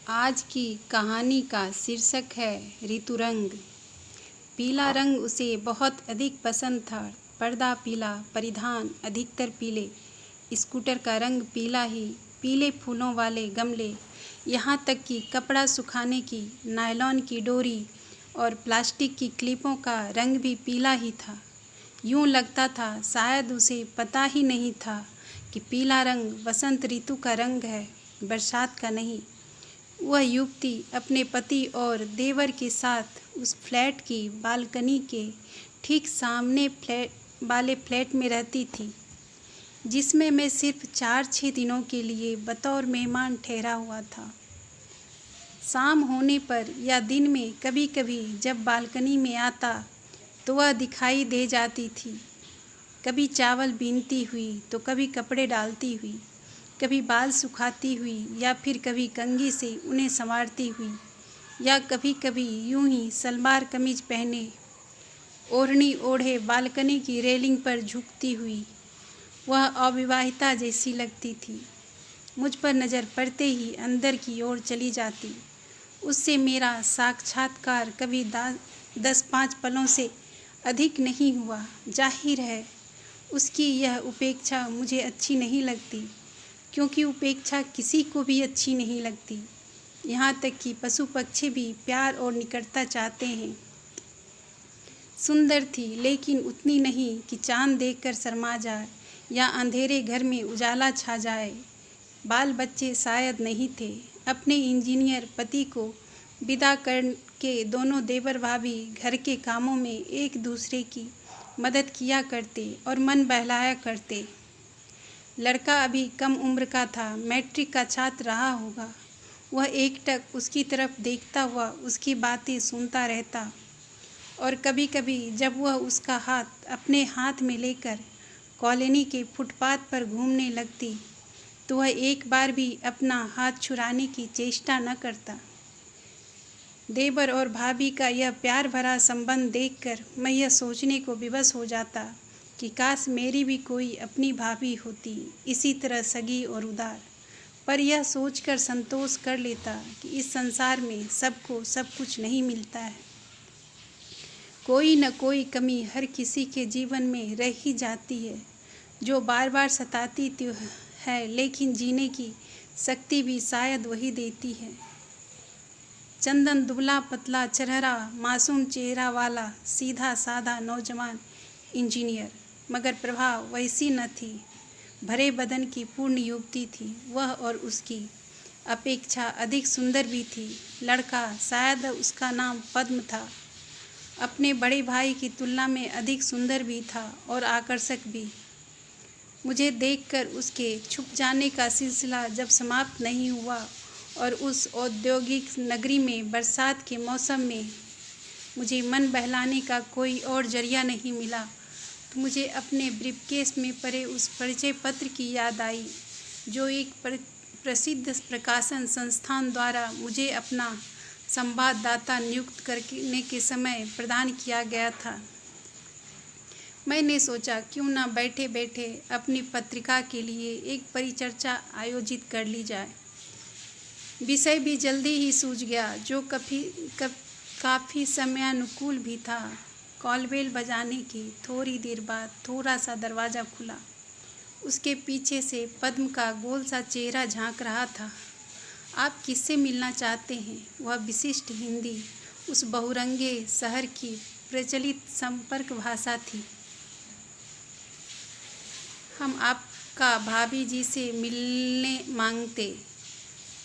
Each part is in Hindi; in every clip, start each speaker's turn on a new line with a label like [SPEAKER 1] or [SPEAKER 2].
[SPEAKER 1] आज की कहानी का शीर्षक है ऋतुरंग। पीला रंग उसे बहुत अधिक पसंद था। पर्दा पीला, परिधान अधिकतर पीले, स्कूटर का रंग पीला ही, पीले फूलों वाले गमले, यहाँ तक कि कपड़ा सुखाने की नायलॉन की डोरी और प्लास्टिक की क्लिपों का रंग भी पीला ही था। यूँ लगता था शायद उसे पता ही नहीं था कि पीला रंग वसंत ऋतु का रंग है, बरसात का नहीं। वह युवती अपने पति और देवर के साथ उस फ्लैट की बालकनी के ठीक सामने वाले फ्लैट में रहती थी, जिसमें मैं सिर्फ 4-6 दिनों के लिए बतौर मेहमान ठहरा हुआ था। शाम होने पर या दिन में कभी कभी जब बालकनी में आता तो वह दिखाई दे जाती थी, कभी चावल बीनती हुई तो कभी कपड़े डालती हुई, कभी बाल सुखाती हुई या फिर कभी कंघी से उन्हें संवारती हुई, या कभी कभी यूं ही सलवार कमीज पहने ओढ़नी ओढ़े बालकनी की रेलिंग पर झुकती हुई। वह अविवाहिता जैसी लगती थी। मुझ पर नज़र पड़ते ही अंदर की ओर चली जाती। उससे मेरा साक्षात्कार कभी 10-5 पलों से अधिक नहीं हुआ। जाहिर है उसकी यह उपेक्षा मुझे अच्छी नहीं लगती, क्योंकि उपेक्षा किसी को भी अच्छी नहीं लगती। यहाँ तक कि पशु पक्षी भी प्यार और निकटता चाहते हैं। सुंदर थी, लेकिन उतनी नहीं कि चांद देखकर शर्मा जाए या अंधेरे घर में उजाला छा जाए। बाल बच्चे शायद नहीं थे। अपने इंजीनियर पति को विदा करके दोनों देवर भाभी घर के कामों में एक दूसरे की मदद किया करते और मन बहलाया करते। लड़का अभी कम उम्र का था, मैट्रिक का छात्र रहा होगा। वह एकटक उसकी तरफ देखता हुआ उसकी बातें सुनता रहता, और कभी कभी जब वह उसका हाथ अपने हाथ में लेकर कॉलोनी के फुटपाथ पर घूमने लगती तो वह एक बार भी अपना हाथ छुड़ाने की चेष्टा न करता। देवर और भाभी का यह प्यार भरा संबंध देखकर मैं यह सोचने को विवश हो जाता कि काश मेरी भी कोई अपनी भाभी होती, इसी तरह सगी और उदार। पर यह सोचकर संतोष कर लेता कि इस संसार में सबको सब कुछ नहीं मिलता है। कोई न कोई कमी हर किसी के जीवन में रह ही जाती है, जो बार बार सताती तो है, लेकिन जीने की शक्ति भी शायद वही देती है। चंदन दुबला पतला चेहरा, मासूम चेहरा वाला सीधा साधा नौजवान इंजीनियर, मगर प्रभा वैसी न थी। भरे बदन की पूर्ण युवती थी वह, और उसकी अपेक्षा अधिक सुंदर भी थी। लड़का, शायद उसका नाम पद्म था, अपने बड़े भाई की तुलना में अधिक सुंदर भी था और आकर्षक भी। मुझे देखकर उसके छुप जाने का सिलसिला जब समाप्त नहीं हुआ और उस औद्योगिक नगरी में बरसात के मौसम में मुझे मन बहलाने का कोई और जरिया नहीं मिला, तो मुझे अपने ब्रीफकेस में पड़े उस परिचय पत्र की याद आई, जो एक प्रसिद्ध प्रकाशन संस्थान द्वारा मुझे अपना संवाददाता नियुक्त करने के समय प्रदान किया गया था। मैंने सोचा क्यों न बैठे बैठे अपनी पत्रिका के लिए एक परिचर्चा आयोजित कर ली जाए। विषय भी जल्दी ही सूझ गया, जो काफ़ी समयानुकूल भी था। कॉलबेल बजाने की थोड़ी देर बाद थोड़ा सा दरवाज़ा खुला। उसके पीछे से पद्म का गोल सा चेहरा झांक रहा था। आप किससे मिलना चाहते हैं? वह विशिष्ट हिंदी उस बहुरंगे शहर की प्रचलित संपर्क भाषा थी। हम आपका भाभी जी से मिलने मांगते।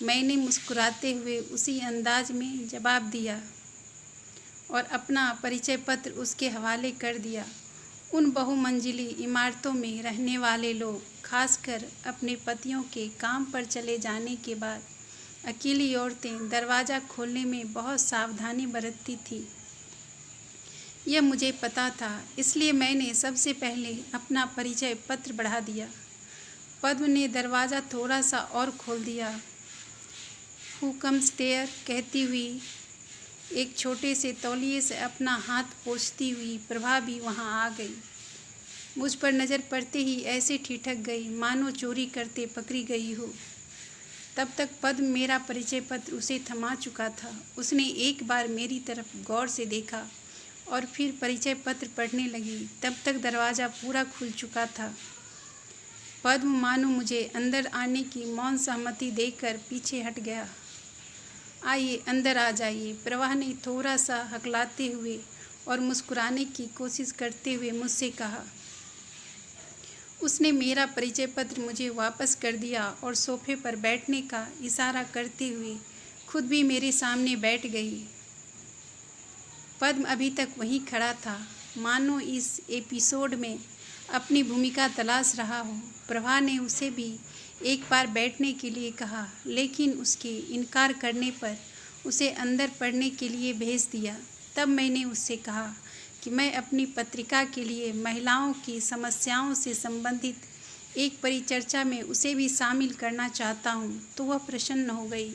[SPEAKER 1] मैंने मुस्कुराते हुए उसी अंदाज में जवाब दिया और अपना परिचय पत्र उसके हवाले कर दिया। उन बहुमंजिली इमारतों में रहने वाले लोग, खासकर अपने पतियों के काम पर चले जाने के बाद अकेली औरतें दरवाज़ा खोलने में बहुत सावधानी बरतती थी। यह मुझे पता था, इसलिए मैंने सबसे पहले अपना परिचय पत्र बढ़ा दिया। पद्म ने दरवाज़ा थोड़ा सा और खोल दिया। हु कम्स देयर कहती हुई एक छोटे से तौलिए से अपना हाथ पोंछती हुई प्रभा भी वहाँ आ गई। मुझ पर नज़र पड़ते ही ऐसे ठिठक गई मानो चोरी करते पकड़ी गई हो। तब तक पद्म मेरा परिचय पत्र उसे थमा चुका था। उसने एक बार मेरी तरफ गौर से देखा और फिर परिचय पत्र पढ़ने लगी। तब तक दरवाज़ा पूरा खुल चुका था। पद्म मानो मुझे अंदर आने की मौन सहमति देकर पीछे हट गया। आइए, अंदर आ जाइए, प्रभा ने थोड़ा सा हकलाते हुए और मुस्कुराने की कोशिश करते हुए मुझसे कहा। उसने मेरा परिचय पत्र मुझे वापस कर दिया और सोफे पर बैठने का इशारा करते हुए खुद भी मेरे सामने बैठ गई। पद्म अभी तक वहीं खड़ा था, मानो इस एपिसोड में अपनी भूमिका तलाश रहा हो। प्रभा ने उसे भी एक बार बैठने के लिए कहा, लेकिन उसके इनकार करने पर उसे अंदर पढ़ने के लिए भेज दिया। तब मैंने उससे कहा कि मैं अपनी पत्रिका के लिए महिलाओं की समस्याओं से संबंधित एक परिचर्चा में उसे भी शामिल करना चाहता हूँ, तो वह प्रसन्न हो गई।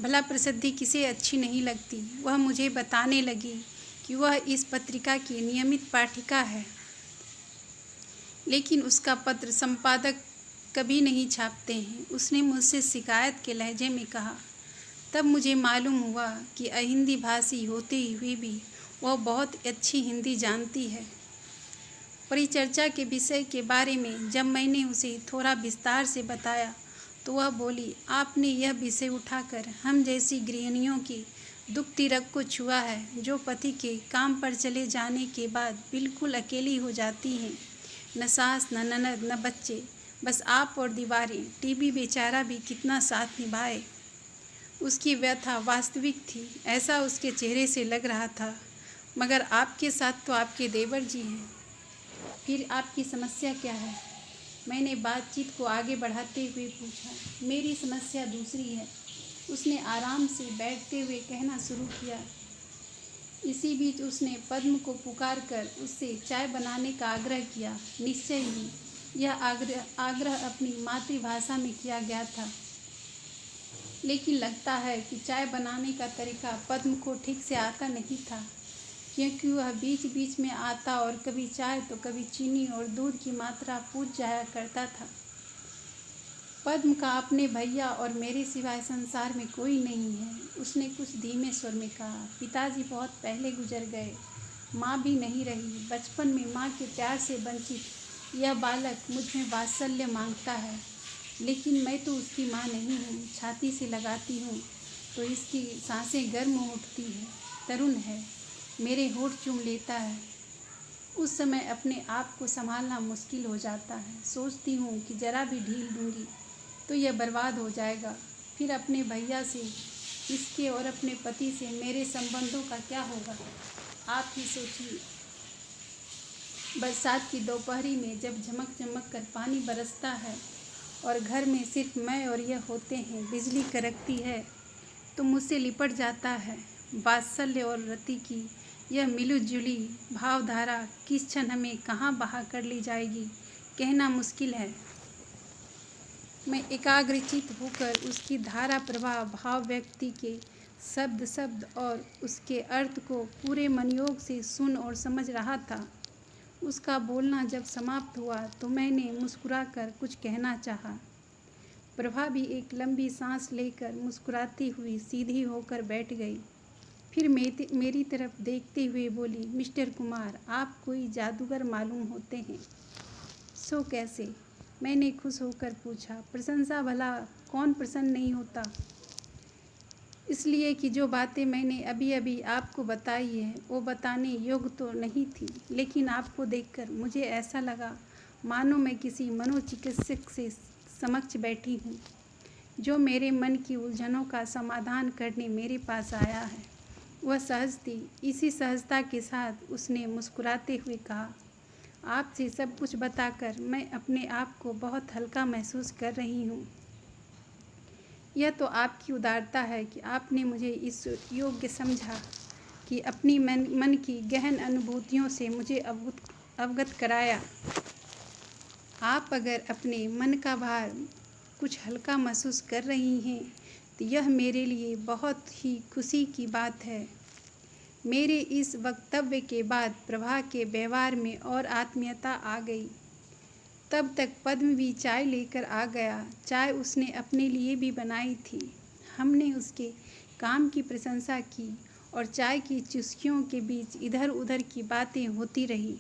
[SPEAKER 1] भला प्रसिद्धि किसे अच्छी नहीं लगती। वह मुझे बताने लगी कि वह इस पत्रिका की नियमित पाठिका है, लेकिन उसका पत्र संपादक कभी नहीं छापते हैं। उसने मुझसे शिकायत के लहजे में कहा। तब मुझे मालूम हुआ कि अहिंदी भाषी होते हुए भी वह बहुत अच्छी हिंदी जानती है। परिचर्चा के विषय के बारे में जब मैंने उसे थोड़ा विस्तार से बताया तो वह बोली, आपने यह विषय उठाकर हम जैसी गृहिणियों की दुख तिरक को छुआ है, जो पति के काम पर चले जाने के बाद बिल्कुल अकेली हो जाती हैं। न सास, न ननद, न बच्चे, बस आप और दीवारें। टीबी बेचारा भी कितना साथ निभाए। उसकी व्यथा वास्तविक थी, ऐसा उसके चेहरे से लग रहा था। मगर आपके साथ तो आपके देवर जी हैं। फिर आपकी समस्या क्या है? मैंने बातचीत को आगे बढ़ाते हुए पूछा। मेरी समस्या दूसरी है, उसने आराम से बैठते हुए कहना शुरू किया। इसी बीच उसने पद्म को पुकार कर उससे चाय बनाने का आग्रह किया। निश्चय ही यह आग्रह अपनी मातृभाषा में किया गया था, लेकिन लगता है कि चाय बनाने का तरीका पद्म को ठीक से आता नहीं था, क्योंकि वह बीच बीच में आता और कभी चाय तो कभी चीनी और दूध की मात्रा पूछ जाया करता था। पद्म का अपने भैया और मेरे सिवाय संसार में कोई नहीं है। उसने कुछ धीमे स्वर में कहा। पिताजी बहुत पहले गुजर गए, माँ भी नहीं रही। बचपन में माँ के प्यार से वंचित यह बालक मुझ में वात्सल्य मांगता है, लेकिन मैं तो उसकी माँ नहीं हूँ। छाती से लगाती हूँ तो इसकी सांसें गर्म हो उठती है। तरुण है, मेरे होठ चूम लेता है। उस समय अपने आप को संभालना मुश्किल हो जाता है। सोचती हूँ कि जरा भी ढील दूँगी तो यह बर्बाद हो जाएगा। फिर अपने भैया से, इसके और अपने पति से मेरे संबंधों का क्या होगा? आप ही सोचिए। बरसात की दोपहरी में जब झमक झमक कर पानी बरसता है और घर में सिर्फ मैं और यह होते हैं, बिजली कड़कती है तो मुझसे लिपट जाता है। वात्सल्य और रति की यह मिलीजुली भावधारा किस क्षण हमें कहाँ बहा कर ले जाएगी, कहना मुश्किल है। मैं एकाग्रचित्त होकर उसकी धारा प्रवाह, भाव व्यक्ति के शब्द शब्द और उसके अर्थ को पूरे मनयोग से सुन और समझ रहा था। उसका बोलना जब समाप्त हुआ तो मैंने मुस्कुराकर कुछ कहना चाहा। प्रभा भी एक लंबी सांस लेकर मुस्कुराती हुई सीधी होकर बैठ गई। फिर मेरी तरफ देखते हुए बोली, मिस्टर कुमार, आप कोई जादूगर मालूम होते हैं। सो कैसे? मैंने खुश होकर पूछा। प्रशंसा भला कौन प्रसन्न नहीं होता। इसलिए कि जो बातें मैंने अभी अभी आपको बताई है वो बताने योग्य तो नहीं थी, लेकिन आपको देखकर मुझे ऐसा लगा मानो मैं किसी मनोचिकित्सक से समक्ष बैठी हूँ, जो मेरे मन की उलझनों का समाधान करने मेरे पास आया है। वह सहज थी। इसी सहजता के साथ उसने मुस्कुराते हुए कहा, आपसे सब कुछ बताकर मैं अपने आप को बहुत हल्का महसूस कर रही हूँ। यह तो आपकी उदारता है कि आपने मुझे इस योग्य समझा कि अपनी मन की गहन अनुभूतियों से मुझे अवगत कराया। आप अगर अपने मन का भार कुछ हल्का महसूस कर रही हैं तो यह मेरे लिए बहुत ही खुशी की बात है। मेरे इस वक्तव्य के बाद प्रभा के व्यवहार में और आत्मीयता आ गई। तब तक पद्म भी चाय लेकर आ गया। चाय उसने अपने लिए भी बनाई थी। हमने उसके काम की प्रशंसा की और चाय की चुस्कियों के बीच इधर उधर की बातें होती रही।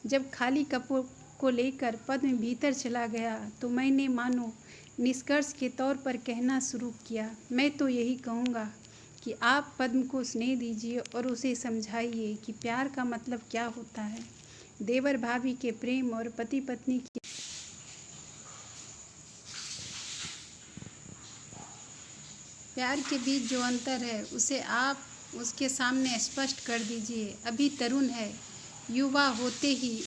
[SPEAKER 1] जब खाली कपों को लेकर पद्म भीतर चला गया तो मैंने मानो निष्कर्ष के तौर पर कहना शुरू किया, मैं तो यही कहूँगा कि आप पद्म को स्नेह दीजिए और उसे समझाइए कि प्यार का मतलब क्या होता है। देवर भाभी के प्रेम और पति पत्नी की प्यार के बीच जो अंतर है उसे आप उसके सामने स्पष्ट कर दीजिए। अभी तरुण है, युवा होते ही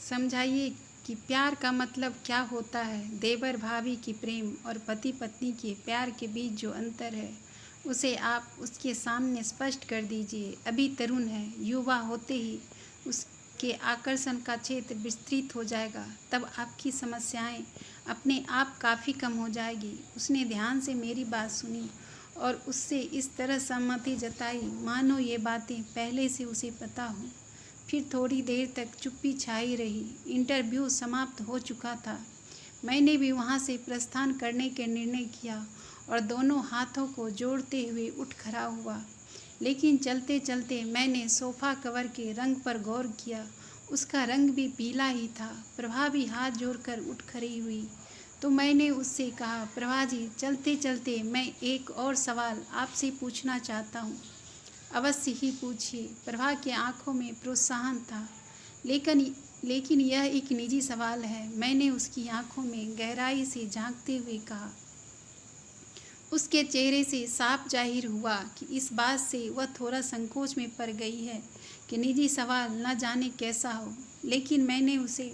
[SPEAKER 1] समझाइए कि प्यार का मतलब क्या होता है। देवर भाभी की प्रेम और पति पत्नी के प्यार के बीच जो अंतर है उसे आप उसके सामने स्पष्ट कर दीजिए। अभी तरुण है, युवा होते ही उसके आकर्षण का क्षेत्र विस्तृत हो जाएगा, तब आपकी समस्याएं अपने आप काफ़ी कम हो जाएगी। उसने ध्यान से मेरी बात सुनी और उससे इस तरह सहमति जताई मानो ये बातें पहले से उसे पता हो। फिर थोड़ी देर तक चुप्पी छाई रही। इंटरव्यू समाप्त हो चुका था। मैंने भी वहाँ से प्रस्थान करने के निर्णय किया और दोनों हाथों को जोड़ते हुए उठ खड़ा हुआ। लेकिन चलते चलते मैंने सोफ़ा कवर के रंग पर गौर किया। उसका रंग भी पीला ही था। प्रभा भी हाथ जोड़कर उठ खड़ी हुई तो मैंने उससे कहा, प्रभा जी, चलते चलते मैं एक और सवाल आपसे पूछना चाहता हूँ। अवश्य ही पूछिए। प्रभा की आंखों में प्रोत्साहन था, लेकिन यह एक निजी सवाल है। मैंने उसकी आंखों में गहराई से झांकते हुए कहा। उसके चेहरे से साफ जाहिर हुआ कि इस बात से वह थोड़ा संकोच में पड़ गई है कि निजी सवाल न जाने कैसा हो। लेकिन मैंने उसे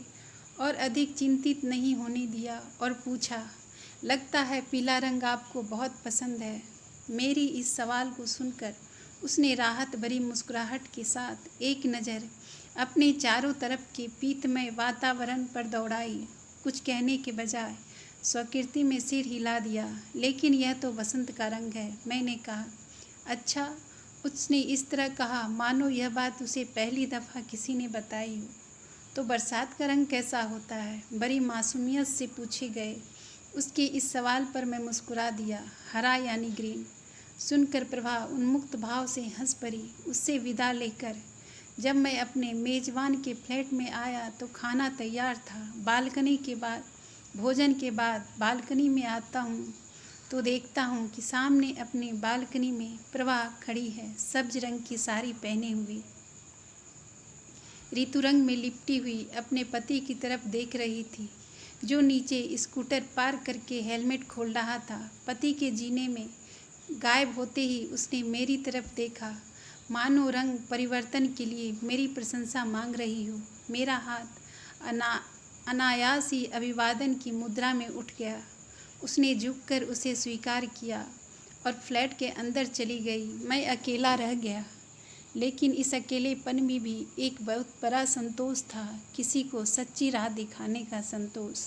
[SPEAKER 1] और अधिक चिंतित नहीं होने दिया और पूछा, लगता है पीला रंग आपको बहुत पसंद है। मेरी इस सवाल को सुनकर उसने राहत भरी मुस्कुराहट के साथ एक नज़र अपने चारों तरफ के पीतमय वातावरण पर दौड़ाई। कुछ कहने के बजाय स्वीकृति में सिर हिला दिया। लेकिन यह तो वसंत का रंग है, मैंने कहा। अच्छा, उसने इस तरह कहा मानो यह बात उसे पहली दफ़ा किसी ने बताई हो। तो बरसात का रंग कैसा होता है? बड़ी मासूमियत से पूछे गए उसके इस सवाल पर मैं मुस्कुरा दिया। हरा यानी ग्रीन। सुनकर प्रभा उन्मुक्त भाव से हंस पड़ी। उससे विदा लेकर जब मैं अपने मेज़बान के फ्लैट में आया तो खाना तैयार था। भोजन के बाद बालकनी में आता हूँ तो देखता हूँ कि सामने अपने बालकनी में प्रभा खड़ी है, सब्ज रंग की साड़ी पहने हुई, ऋतु रंग में लिपटी हुई अपने पति की तरफ देख रही थी, जो नीचे स्कूटर पार्क करके हेलमेट खोल रहा था। पति के जीने में गायब होते ही उसने मेरी तरफ देखा, मानो रंग परिवर्तन के लिए मेरी प्रशंसा मांग रही हो। मेरा हाथ अनायास ही अभिवादन की मुद्रा में उठ गया। उसने झुककर उसे स्वीकार किया और फ्लैट के अंदर चली गई। मैं अकेला रह गया, लेकिन इस अकेलेपन में भी एक बहुत बड़ा संतोष था, किसी को सच्ची राह दिखाने का संतोष।